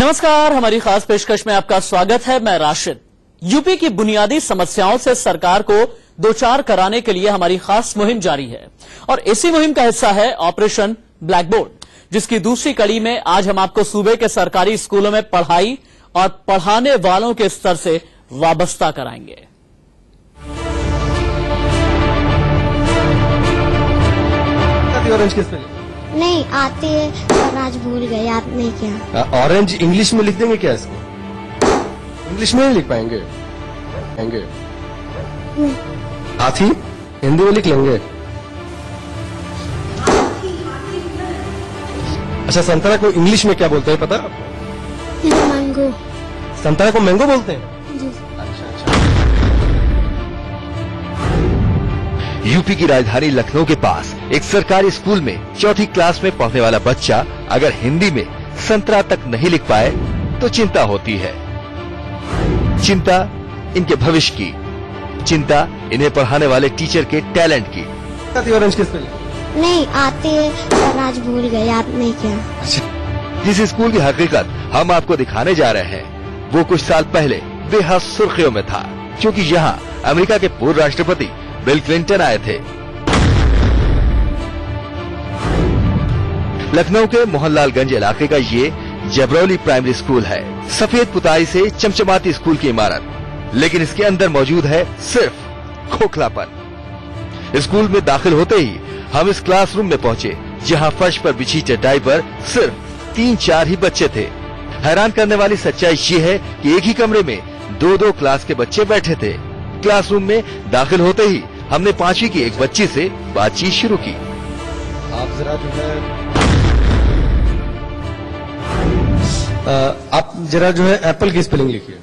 नमस्कार, हमारी खास पेशकश में आपका स्वागत है। मैं राशिद। यूपी की बुनियादी समस्याओं से सरकार को दो चार कराने के लिए हमारी खास मुहिम जारी है और इसी मुहिम का हिस्सा है ऑपरेशन ब्लैक बोर्ड, जिसकी दूसरी कड़ी में आज हम आपको सूबे के सरकारी स्कूलों में पढ़ाई और पढ़ाने वालों के स्तर से वाबस्ता कराएंगे। ऑरेंज किस पे? नहीं आते पर आज भूल गए, याद नहीं किया। ऑरेंज इंग्लिश में लिख देंगे क्या इसको? इंग्लिश में नहीं लिख पाएंगे? हाथी हिंदी में लिख लेंगे। अच्छा, संतरा को इंग्लिश में क्या बोलते हैं पता? मैंगो। संतरा को मैंगो बोलते हैं? जी। यूपी की राजधानी लखनऊ के पास एक सरकारी स्कूल में चौथी क्लास में पढ़ने वाला बच्चा अगर हिंदी में संतरा तक नहीं लिख पाए तो चिंता होती है। चिंता इनके भविष्य की, चिंता इन्हें पढ़ाने वाले टीचर के टैलेंट की। ऑरेंज किस पे? नहीं आते पर आज भूल गए, याद नहीं किया। जिस स्कूल की हकीकत हम आपको दिखाने जा रहे हैं वो कुछ साल पहले बेहद सुर्खियों में था, क्योंकि यहाँ अमेरिका के पूर्व राष्ट्रपति बिल क्लिंटन आए थे। लखनऊ के मोहनलालगंज इलाके का ये जबरौली प्राइमरी स्कूल है। सफेद पुताई से चमचमाती स्कूल की इमारत, लेकिन इसके अंदर मौजूद है सिर्फ खोखलापन। स्कूल में दाखिल होते ही हम इस क्लासरूम में पहुंचे, जहां फर्श पर बिछी चटाई पर सिर्फ 3-4 ही बच्चे थे। हैरान करने वाली सच्चाई ये है कि एक ही कमरे में 2-2 क्लास के बच्चे बैठे थे। क्लासरूम में दाखिल होते ही हमने 5वीं की एक बच्ची से बातचीत शुरू की। आप जरा जो है आप जरा जो है एप्पल की स्पेलिंग लिखिए।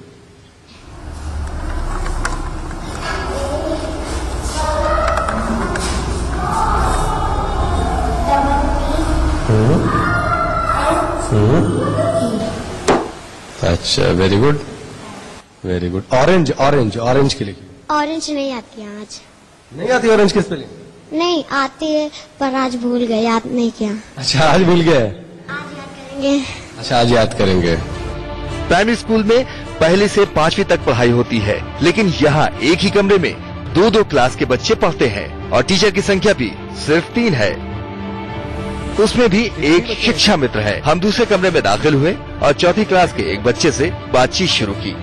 अच्छा, very good very good. Orange orange orange की लिखिए। ऑरेंज नहीं आती आज। नहीं आती ऑरेंज की स्पेलिंग? नहीं आते पर आज भूल गए, याद नहीं किया। अच्छा, आज भूल गए। आज याद करेंगे। अच्छा, आज याद करेंगे। प्राइमरी स्कूल में पहली से 5वीं तक पढ़ाई होती है, लेकिन यहाँ एक ही कमरे में 2-2 क्लास के बच्चे पढ़ते हैं और टीचर की संख्या भी सिर्फ 3 है। उसमें भी एक शिक्षा मित्र है। हम दूसरे कमरे में दाखिल हुए और चौथी क्लास के एक बच्चे से बातचीत शुरू की।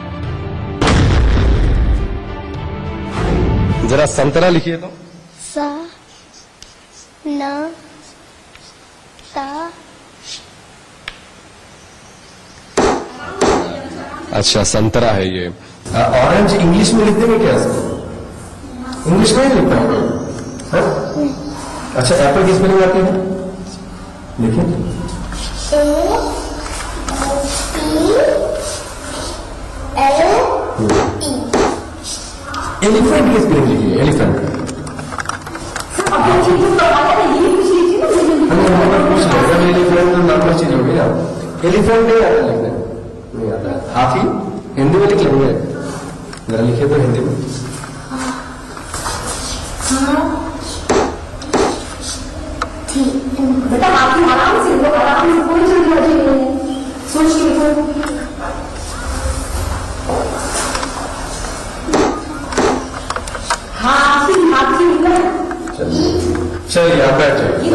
जरा संतरा लिखिए तो। सा न ता। अच्छा, संतरा है ये। ऑरेंज इंग्लिश में लिख देंगे क्या इसको? इंग्लिश में नहीं लिख पाएंगे? अच्छा, एप्पल की स्पेलिंग आती है? लिखिए। एलिफेंट की स्पेलिंग लिखिए। एलिफेंट। एलिफेंट तो नॉर्मल चीज होगी ना। एलिफेंट नहीं आता लिखने, नहीं आता। हाथी हिंदी में लिख लेंगे, जरा लिखिए तो हिंदी में। बेटा हाथी आराम से कोई जल्दी नहीं है, सोच के लिखो। हाथी चलिए आप बैठिए।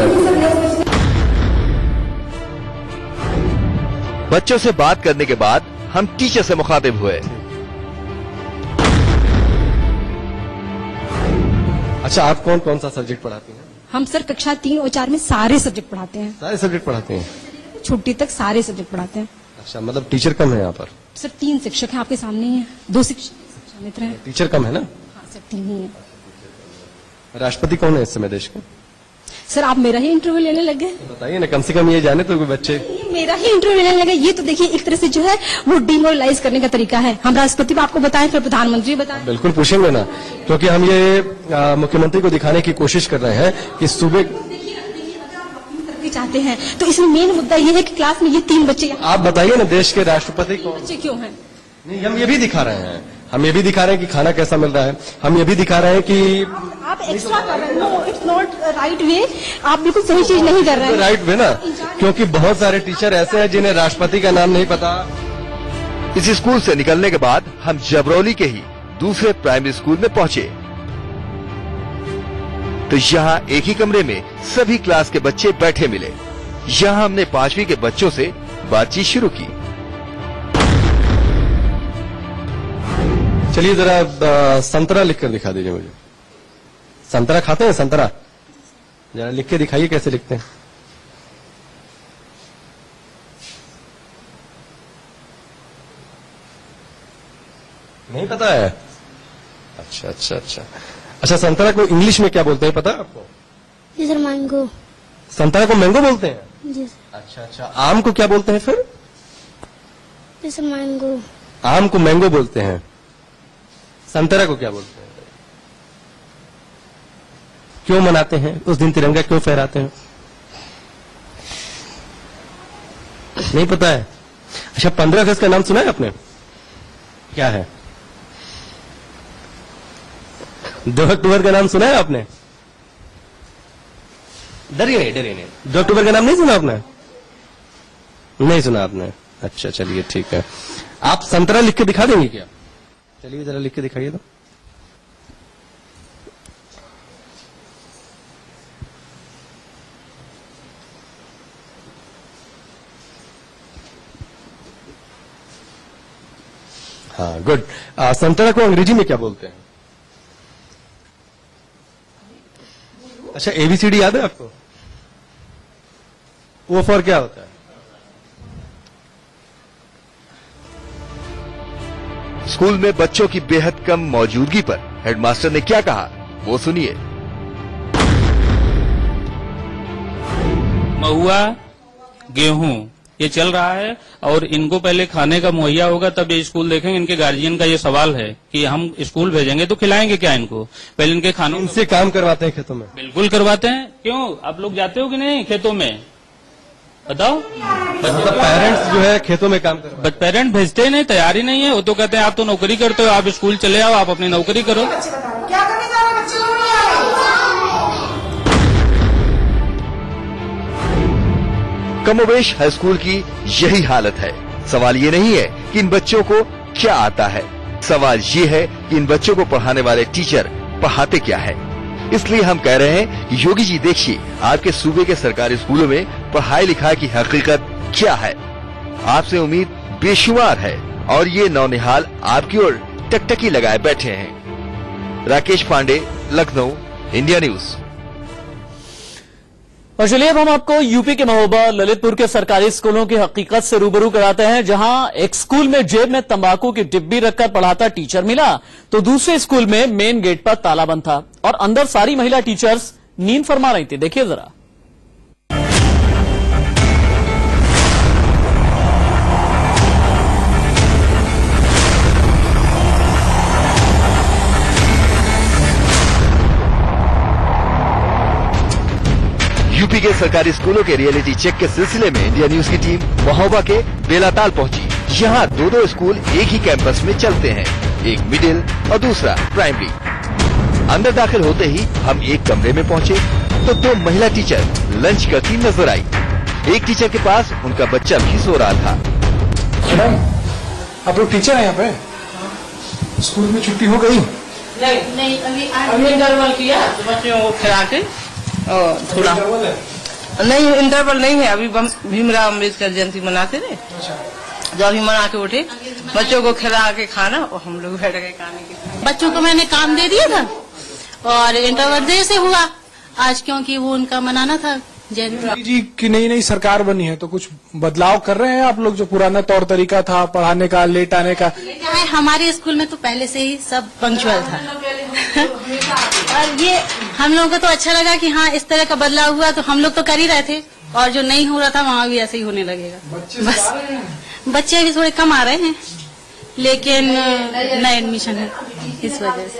बच्चों से बात करने के बाद हम टीचर से मुखातिब हुए। अच्छा, आप कौन कौन सा सब्जेक्ट पढ़ाती हैं? हम सर कक्षा 3 और 4 में सारे सब्जेक्ट पढ़ाते हैं। सारे सब्जेक्ट पढ़ाते हैं? छुट्टी तक सारे सब्जेक्ट पढ़ाते हैं। अच्छा, मतलब टीचर कम है यहाँ पर? सर 3 शिक्षक हैं, आपके सामने ही हैं। 2 शिक्षक मित्र हैं। टीचर कम है ना? हाँ सर, 3 ही है। राष्ट्रपति कौन है इस समय देश के? सर आप मेरा ही इंटरव्यू लेने लगे। बताइए ना, कम से कम ये जाने तो बच्चे। मेरा ही इंटरव्यू लेने लगे, ये तो देखिए एक तरह से जो है वो डिमोरलाइज करने का तरीका है। हम राष्ट्रपति आपको बताएं, फिर प्रधानमंत्री बताएं। बिल्कुल पूछेंगे ना, क्योंकि हम ये मुख्यमंत्री को दिखाने की कोशिश कर रहे हैं कि सूबे चाहते हैं, तो इसमें मेन मुद्दा ये है कि क्लास में ये 3 बच्चे। आप बताइए ना, देश के राष्ट्रपति कौन? बच्चे क्यों हैं? नहीं, हम ये भी दिखा रहे हैं। हम ये भी दिखा रहे हैं कि खाना कैसा मिल रहा है, हम ये भी दिखा रहे हैं कि आप एक्स्ट्रा कर रहे हैं। No, it's not right way. आप बिल्कुल सही चीज नहीं कर रहे हैं। राइट वे ना, क्योंकि बहुत सारे टीचर ऐसे हैं जिन्हें राष्ट्रपति का नाम नहीं पता। इस स्कूल से निकलने के बाद हम जबरौली के ही दूसरे प्राइमरी स्कूल में पहुंचे, तो यहाँ एक ही कमरे में सभी क्लास के बच्चे बैठे मिले। यहाँ हमने 5वीं के बच्चों से बातचीत शुरू की। चलिए जरा संतरा लिखकर दिखा दीजिए मुझे। संतरा खाते हैं? संतरा जरा लिख के दिखाइए, कैसे लिखते हैं? नहीं पता है? अच्छा अच्छा अच्छा अच्छा। संतरा को इंग्लिश में क्या बोलते हैं, पता है आपको? जी सर, मैंगो। संतरा को मैंगो बोलते हैं? जी सर। अच्छा अच्छा। आम को क्या बोलते हैं फिर? जी सर, मैंगो। आम को मैंगो बोलते हैं। संतरा को क्या बोलते हैं? क्यों मनाते हैं उस दिन, तिरंगा क्यों फहराते हैं? नहीं पता है? अच्छा, 15 अगस्त का नाम सुना है आपने? क्या है? 2 अक्टूबर का नाम सुना है आपने? डरिए नहीं। 2 अक्टूबर का नाम नहीं सुना आपने? नहीं सुना आपने? अच्छा चलिए ठीक है। आप संतरा लिख के दिखा देंगे क्या? चलिए जरा लिख के दिखाइए तो। हाँ गुड। संतरा को अंग्रेजी में क्या बोलते हैं? अच्छा, ABCD याद है आपको? वो फॉर क्या होता है? स्कूल में बच्चों की बेहद कम मौजूदगी पर हेडमास्टर ने क्या कहा, वो सुनिए। महुआ, गेहूं ये चल रहा है और इनको पहले खाने का मुहैया होगा तब ये स्कूल देखेंगे। इनके गार्जियन का ये सवाल है कि हम स्कूल भेजेंगे तो खिलाएंगे क्या इनको? पहले इनके खाने इनसे काम करवाते हैं खेतों में? बिल्कुल करवाते हैं। क्यों, आप लोग जाते हो कि नहीं खेतों में? बताओ। मतलब पेरेंट्स जो है खेतों में काम करवाते हैं? पेरेंट भेजते ही नहीं, तैयारी नहीं है। वो तो कहते हैं आप तो नौकरी करते हो, आप स्कूल चले आओ, आप अपनी नौकरी करो। क्या करने जा रहे बच्चे लोग? कमोबेश हाई स्कूल की यही हालत है। सवाल ये नहीं है कि इन बच्चों को क्या आता है, सवाल ये है कि इन बच्चों को पढ़ाने वाले टीचर पढ़ाते क्या है। इसलिए हम कह रहे हैं कि योगी जी देखिए आपके सूबे के सरकारी स्कूलों में पढ़ाई लिखाई की हकीकत क्या है। आपसे उम्मीद बेशुमार है और ये नौनिहाल आपकी ओर टकटकी लगाए बैठे हैं। Rakesh Pandey, Lucknow, India news. और चलिए अब हम आपको यूपी के महोबा ललितपुर के सरकारी स्कूलों की हकीकत से रूबरू कराते हैं, जहां एक स्कूल में जेब में तंबाकू की डिब्बी रखकर पढ़ाता टीचर मिला, तो दूसरे स्कूल में मेन गेट पर ताला बंद था और अंदर सारी महिला टीचर्स नींद फरमा रही थी। देखिए जरा। यूपी के सरकारी स्कूलों के रियलिटी चेक के सिलसिले में इंडिया न्यूज की टीम महोबा के बेलाताल पहुंची। यहाँ दो स्कूल एक ही कैंपस में चलते हैं, एक मिडिल और दूसरा प्राइमरी। अंदर दाखिल होते ही हम एक कमरे में पहुंचे तो 2 महिला टीचर लंच करती नजर आई। एक टीचर के पास उनका बच्चा भी सो रहा था। मैडम, आप लोग टीचर हैं यहाँ पे? स्कूल में छुट्टी हो गई? नहीं अभी इंटरवल किया तो बच्चों को खिला के थोड़ा नहीं, इंटरवल नहीं है अभी। भीमराव अम्बेडकर जयंती मनाते थे, जो अभी मना के उठे, बच्चों को खिला के खाना और हम लोग बैठ गए खाने के। बच्चों को मैंने काम दे दिया था और इंटरवल देर से हुआ आज, क्योंकि वो उनका मनाना था जयंती जी की नई सरकार बनी है तो कुछ बदलाव कर रहे हैं आप लोग? जो पुराना तौर तरीका था पढ़ाने का, लेट आने का। हमारे स्कूल में तो पहले से ही सब पंक्चुअल था और ये हम लोगों को तो अच्छा लगा कि हाँ इस तरह का बदलाव हुआ, तो हम लोग तो कर ही रहे थे और जो नहीं हो रहा था वहाँ भी ऐसे ही होने लगेगा। बस बच्चे अभी थोड़े कम आ रहे हैं लेकिन नया एडमिशन है इस वजह से।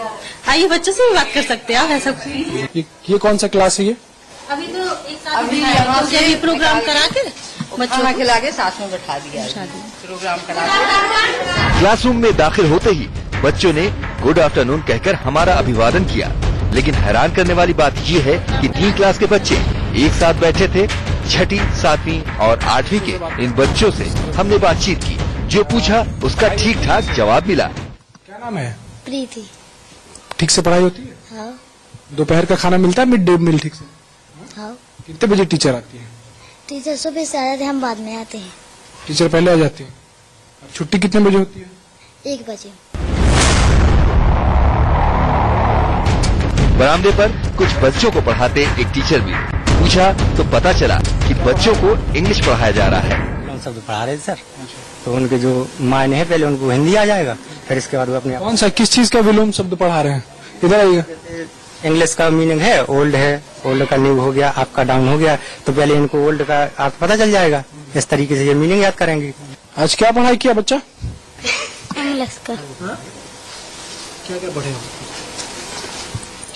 आइए बच्चों से भी बात कर सकते हैं आप। ऐसा ये कौन सा क्लास है ये? अभी तो एक साथ अभी प्रोग्राम करा के बच्चों खिला के साथ में बैठा दिया, प्रोग्राम करा के। क्लासरूम में दाखिल होते ही बच्चों ने गुड आफ्टरनून कहकर हमारा अभिवादन किया। लेकिन हैरान करने वाली बात ये है कि 3 क्लास के बच्चे एक साथ बैठे थे। 6ठी, 7वीं और 8वीं के इन बच्चों से हमने बातचीत की। जो पूछा उसका ठीक ठाक जवाब मिला। क्या नाम है? प्रीति। ठीक से पढ़ाई होती है? हाँ। दोपहर का खाना मिलता है, मिड डे मील ठीक से? हाँ। कितने बजे टीचर आती है? टीचर सुबह से आ जाते हैं, हम बाद में आते हैं। टीचर पहले आ जाती है। छुट्टी कितने बजे होती है? 1 बजे। बरामदे पर कुछ बच्चों को पढ़ाते एक टीचर भी। पूछा तो पता चला कि बच्चों को इंग्लिश पढ़ाया जा रहा है। शब्द पढ़ा रहे थे सर, तो उनके जो मायने हैं पहले उनको हिंदी आ जाएगा, फिर इसके बाद वो अपने कौन सा किस चीज का विलोम शब्द पढ़ा रहे हैं? इधर आइएगा। इंग्लिश का मीनिंग है ओल्ड का न्यू हो गया, आपका डाउन हो गया, तो पहले इनको ओल्ड का आप पता चल जाएगा। इस तरीके से ये मीनिंग याद करेंगे। आज क्या पढ़ाई किया बच्चा? इंग्लिश का। क्या क्या पढ़े?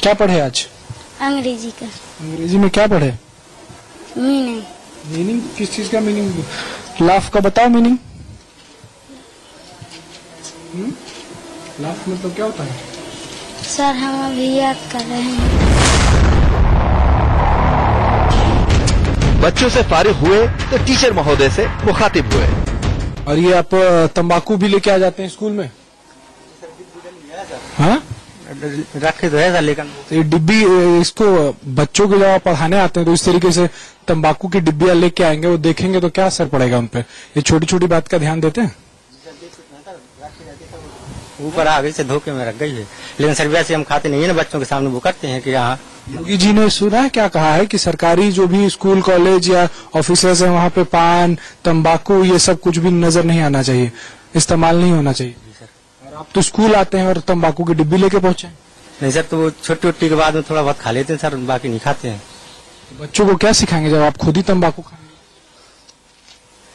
क्या पढ़े आज? अंग्रेजी का। अंग्रेजी में क्या पढ़े? मीनिंग। मीनिंग किस चीज का मीनिंग? लाफ का बताओ मीनिंग। लाफ मतलब क्या होता है? सर हम अभी याद कर रहे हैं। बच्चों से फारिग हुए तो टीचर महोदय से मुखातिब हुए। और ये आप तंबाकू भी लेके आ जाते हैं स्कूल में? हाँ, रखे तो है सर, लेकिन तो ये डिब्बी इसको बच्चों को जब आप पढ़ाने आते हैं तो इस तरीके से तंबाकू की डिब्बियां लेके आएंगे, वो देखेंगे तो क्या असर पड़ेगा उन पे? ये छोटी छोटी बात का ध्यान देते हैं? ऊपर आ गई से धोखे में रख गई है, लेकिन सर वैसे हम खाते नहीं है ना, बच्चों के सामने वो करते हैं कि यहाँ। योगी जी ने सुना है क्या कहा है कि सरकारी जो भी स्कूल कॉलेज या ऑफिसर्स है वहाँ पे पान तंबाकू ये सब कुछ भी नजर नहीं आना चाहिए, इस्तेमाल नहीं होना चाहिए। और आप तो स्कूल आते हैं और तंबाकू की डिब्बी लेके पहुंचे? नहीं सर, तो वो छुट्टी के बाद में थोड़ा बहुत खा लेते हैं सर, बाकी नहीं खाते हैं। बच्चों को क्या सिखाएंगे जब आप खुद ही तंबाकू खाएंगे?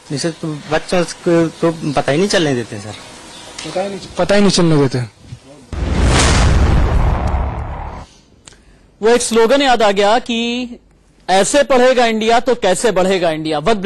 नहीं सर, तो बच्चों को तो पता ही नहीं चलने देते सर। पता ही नहीं चलने देते। वो एक स्लोगन याद आ गया कि ऐसे पढ़ेगा इंडिया तो कैसे बढ़ेगा इंडिया। वक्त